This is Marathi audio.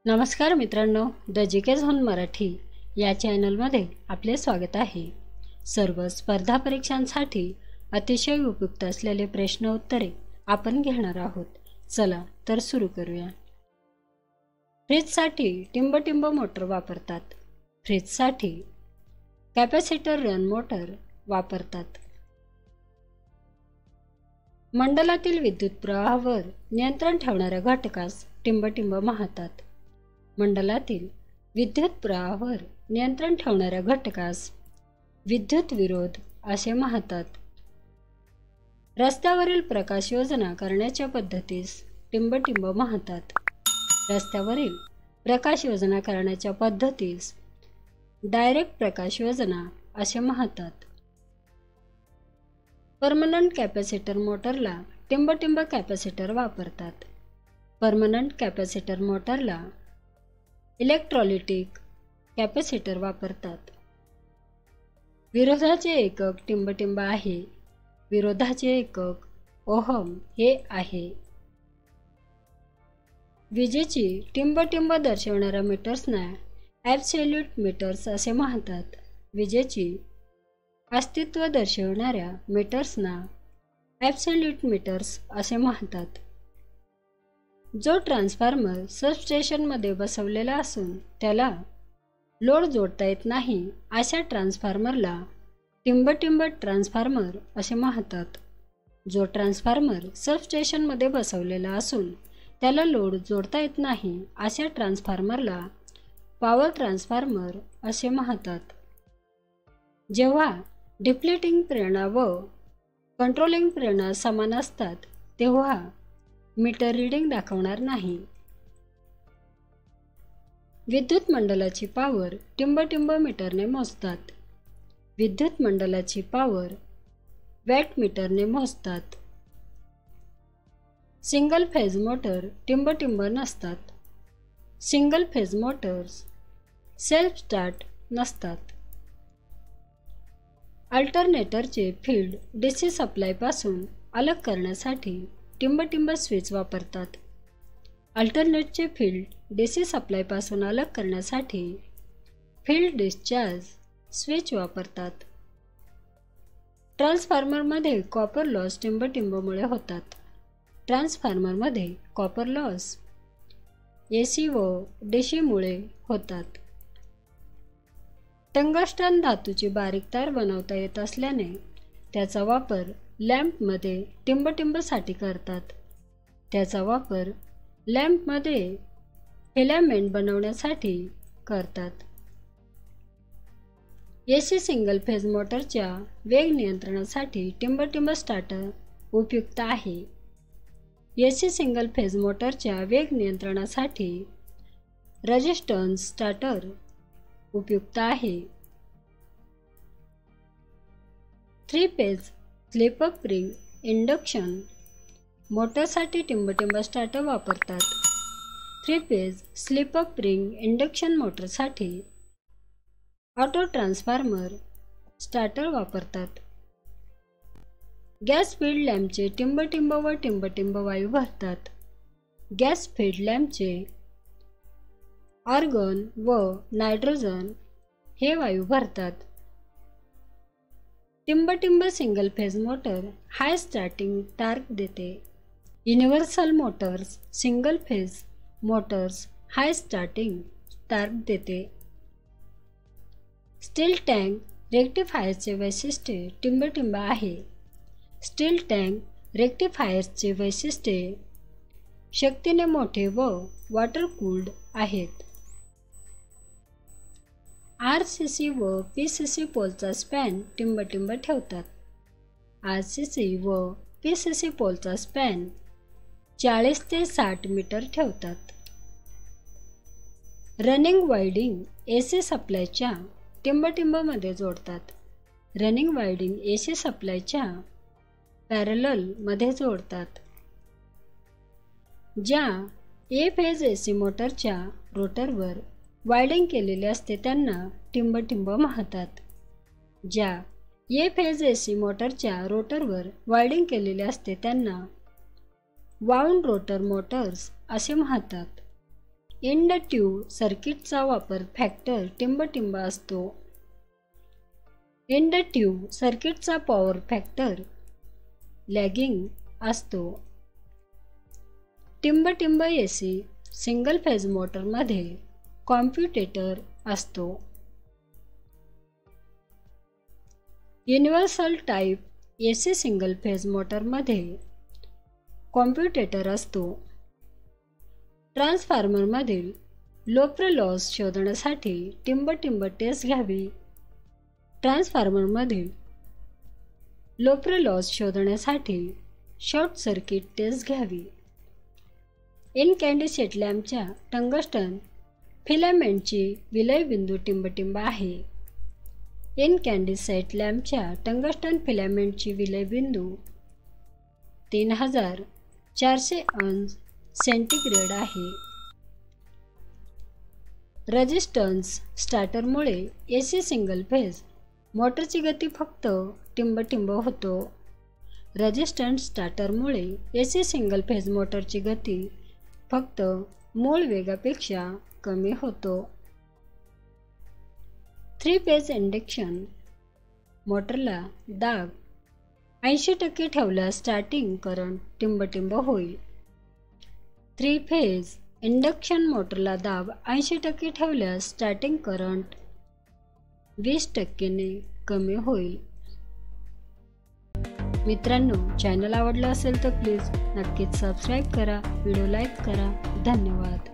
नमस्कार मित्रांनो, द जीके झोन मराठी या चॅनलमध्ये आपले स्वागत आहे। सर्व स्पर्धा परीक्षांसाठी अतिशय उपयुक्त असलेले प्रश्न उत्तरे आपण घेणार आहोत। चला तर सुरू करूया। फ्रीजसाठी टिंब मोटर वापरतात। फ्रीजसाठी कॅपॅसिटर रन मोटर वापरतात। मंडलातील विद्युत प्रवाहावर नियंत्रण ठेवणाऱ्या घटकास टिंब म्हणतात। मंडलातील विद्युत प्रवाहावर नियंत्रण ठेवणाऱ्या घटकास विद्युत विरोध असे म्हणतात। रस्त्यावरील प्रकाश योजना करण्याच्या पद्धतीस टिंब म्हणतात। रस्त्यावरील प्रकाश योजना करण्याच्या पद्धतीस डायरेक्ट प्रकाश योजना असे म्हणतात। परमनंट कॅपॅसिटर मोटरला टिंब कॅपॅसिटर वापरतात। परमनंट कॅपॅसिटर मोटरला इलेक्ट्रोलाइटिक कॅपॅसिटर वापरतात। विरोधाचे एकक टिंब आहे। विरोधाचे एकक ओहम हे आहे। विजेची टिंब दर्शवणाऱ्या मीटर्सना ॲब्सोल्यूट मीटर्स असे म्हणतात। विजेची अस्तित्व दर्शवणाऱ्या मीटर्सना ॲब्सोल्यूट मीटर्स असे म्हणतात। जो ट्रान्सफॉर्मर सबस्टेशनमध्ये बसवलेला असून त्याला लोड जोडता येत नाही अशा ट्रान्सफॉर्मरला टिंब ट्रान्सफॉर्मर असे म्हणतात। जो ट्रान्सफॉर्मर सबस्टेशनमध्ये बसवलेला असून त्याला लोड जोडता येत नाही अशा ट्रान्सफॉर्मरला पॉवर ट्रान्सफॉर्मर असे म्हणतात। जेव्हा डिप्लेटिंग प्रेरणा व कंट्रोलिंग प्रेरणा समान असतात तेव्हा मीटर रीडिंग दाखवणार नाही। विद्युत मंडलाची पॉवर टिंब मीटरने मोजतात। विद्युत मंडलाची पॉवर वॅट मीटरने मोजतात। सिंगल फेज मोटर टिंब नसतात। Single phase Motors self start नसतात। अल्टरनेटरचे फील्ड डीसी सप्लाय पासून अलग करण्यासाठी टिंब स्विच वापरतात। अल्टरनेटचे फील्ड डीसी सप्लाय पासून अलग करण्यासाठी फील्ड डिस्चार्ज स्विच वापरतात। ट्रान्सफॉर्मरमध्ये कॉपर लॉस टिंबमुळे होतात। ट्रान्सफॉर्मरमध्ये कॉपर लॉस एसी व डीसी मुळे होतात। टंगस्टन धातूची बारीक तार बनवता येत असल्याने त्याचा वापर लॅम्पमध्ये टिंब साठी करतात। त्याचा वापर लॅम्पमध्ये फिलामेंट बनवण्यासाठी करतात। एसी सिंगल फेज मोटरच्या वेग नियंत्रणासाठी टिंब स्टार्टर उपयुक्त आहे। एसी सिंगल फेज मोटरच्या वेग नियंत्रणासाठी रेझिस्टन्स स्टार्टर उपयुक्त आहे। 3 phase slip up ring induction मोटरसाठी टिंब स्टार्टर वापरतात। 3 phase slip up ring induction मोटरसाठी ऑटो ट्रान्सफॉर्मर स्टार्टर वापरतात। गॅस फीड लॅम्पचे टिंब व टिंब वायू भरतात। गॅस फीड लॅम्पचे आर्गॉन व नायट्रोजन हे वायू भरतात। टिंब single phase motor high starting torque देते। Universal motors single phase motors high starting torque देते। स्टील टँक रेक्टिफायरचे वैशिष्ट्य टिंब आहे। स्टील टँक रेक्टिफायर्सचे वैशिष्ट्ये शक्तीने मोठे व वॉटर कूल्ड आहेत। आरसीसी व पीसीसी पोलचा स्पॅन टिंब ठेवतात। आरसीसी व पीसीसी पोलचा स्पॅन 40 ते 60 मीटर ठेवतात। रनिंग वायडिंग एसी सप्लायच्या टिंब मध्ये जोडतात। रनिंग वायडिंग एसी सप्लायच्या पॅरलल मध्ये जोडतात। ज्या ए फेज एसी मोटरच्या रोटरवर वायडिंग केलेले असते त्यांना टिंब म्हणतात। ज्या ए फेज एसी मोटरच्या रोटरवर वायडिंग केलेले असते त्यांना वाउंड रोटर मोटर्स असे म्हणतात। इंडक्टिव्ह सर्किटचा वापर फॅक्टर टिंबटिंब असतो. इंडक्टिव्ह सर्किटचा पॉवर फॅक्टर लॅगिंग असतो. टिंबटिंब AC सिंगल फेज मोटरमध्ये कॉम्प्युटेटर असतो. Universal type AC single phase मोटरमध्ये कॉम्प्युटेटर असतो. ट्रान्सफॉर्मरमधील लोप्र लॉस शोधण्यासाठी टिंबटिंब टेस्ट घ्यावी. ट्रान्सफॉर्मरमधील लोप्र लॉस शोधण्यासाठी शॉर्ट सर्किट टेस्ट घ्यावी. इनकॅन्डिसेंट लॅम्पच्या टंगस्टन फिलामेंटची विलयबिंदू टिंबटिंब आहे. इनकॅन्डिसेंट लॅम्पच्या टंगस्टन फिलामेंटची विलयबिंदू 3400 अंश सेंटीग्रेड आहे. रेझिस्टन्स स्टार्टरमुळे AC सिंगल फेज मोटरची गती फक्त टिंबटिंब होतो. रेझिस्टन्स स्टार्टरमुळे AC सिंगल फेज मोटरची गती फक्त मूळ वेगापेक्षा कमी होतो. 3 फेज इंडक्शन मोटरला दाब 80% ठेवल्यास स्टार्टिंग करंट टिंबटिंब होईल. 3 फेज इंडक्शन मोटरला दाब 80% ठेवल्यास स्टार्टिंग करंट 20% ने कमी होईल. मित्रांनो, चॅनल आवडला असेल तर प्लीज नक्कीच सबस्क्राईब करा, व्हिडिओ लाईक करा. धन्यवाद.